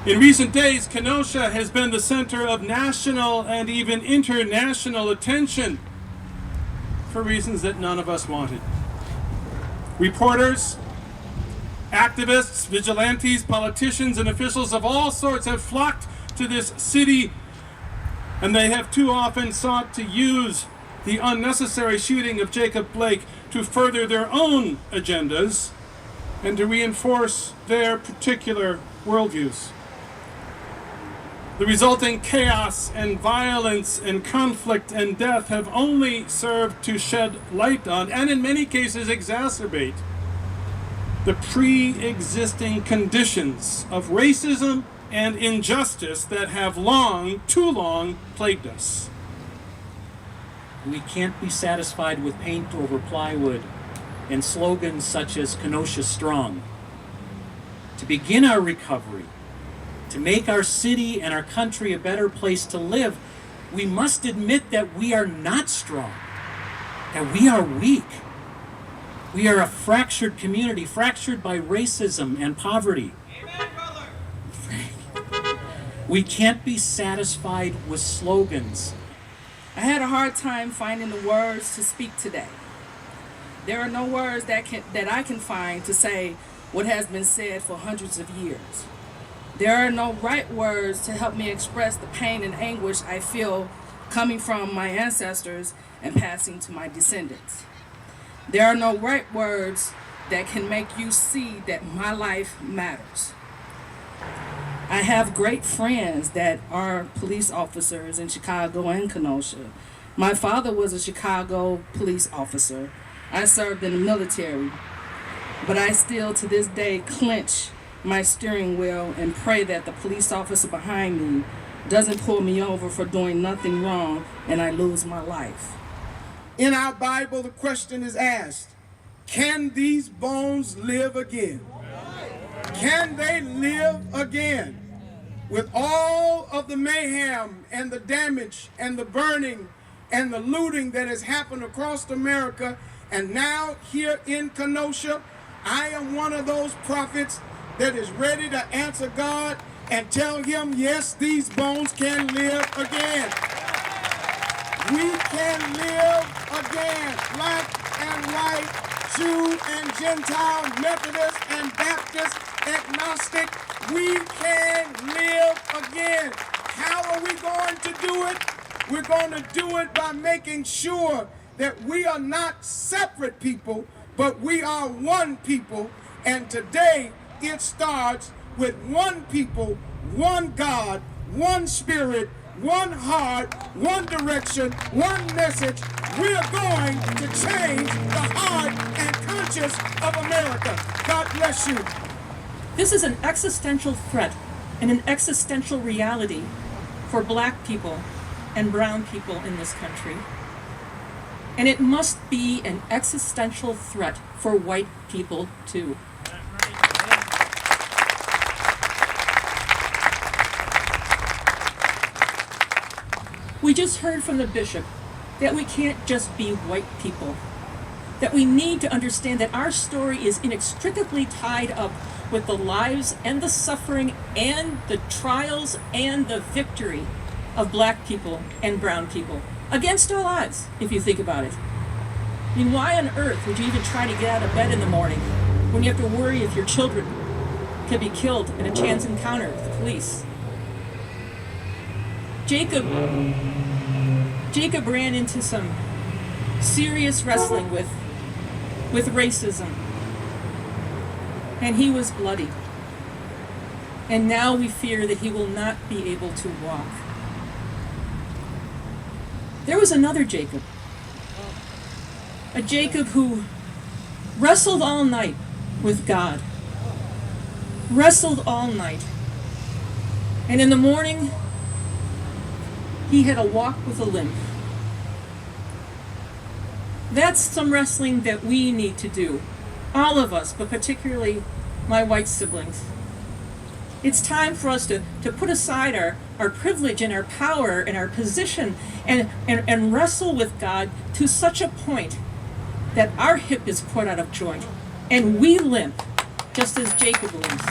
In recent days, Kenosha has been the center of national and even international attention for reasons that none of us wanted. Reporters, activists, vigilantes, politicians, and officials of all sorts have flocked to this city, and they have too often sought to use the unnecessary shooting of Jacob Blake to further their own agendas and to reinforce their particular worldviews. The resulting chaos and violence and conflict and death have only served to shed light on, and in many cases exacerbate, the pre-existing conditions of racism and injustice that have too long, plagued us. We can't be satisfied with paint over plywood and slogans such as Kenosha Strong. To begin our recovery, to make our city and our country a better place to live, we must admit that we are not strong, that we are weak. We are a fractured community, fractured by racism and poverty. Amen, brother. We can't be satisfied with slogans. I had a hard time finding the words to speak today. There are no words that I can find to say what has been said for hundreds of years. There are no right words to help me express the pain and anguish I feel coming from my ancestors and passing to my descendants. There are no right words that can make you see that my life matters. I have great friends that are police officers in Chicago and Kenosha. My father was a Chicago police officer. I served in the military, but I still to this day clench my steering wheel and pray that the police officer behind me doesn't pull me over for doing nothing wrong and I lose my life. In our Bible, the question is asked, can these bones live again? Can they live again? With all of the mayhem and the damage and the burning and the looting that has happened across America, and now here in Kenosha, I am one of those prophets that is ready to answer God and tell him, yes, these bones can live again. We can live again, black and white, Jew and Gentile, Methodist and Baptist, agnostic. We can live again. How are we going to do it? We're going to do it by making sure that we are not separate people, but we are one people. And today, it starts with one people, one God, one spirit, one heart, one direction, one message. We are going to change the heart and conscience of America. God bless you. This is an existential threat and an existential reality for black people and brown people in this country. And it must be an existential threat for white people too. We just heard from the bishop that we can't just be white people, that we need to understand that our story is inextricably tied up with the lives and the suffering and the trials and the victory of black people and brown people, against all odds, if you think about it. I mean, why on earth would you even try to get out of bed in the morning when you have to worry if your children could be killed in a chance encounter with the police? Jacob ran into some serious wrestling with racism, and he was bloody. And now we fear that he will not be able to walk. There was another Jacob, a Jacob who wrestled all night with God, wrestled all night, and in the morning, he had a walk with a limp. That's some wrestling that we need to do, all of us, but particularly my white siblings. It's time for us to put aside our privilege and our power and our position and wrestle with God to such a point that our hip is put out of joint and we limp just as Jacob limps.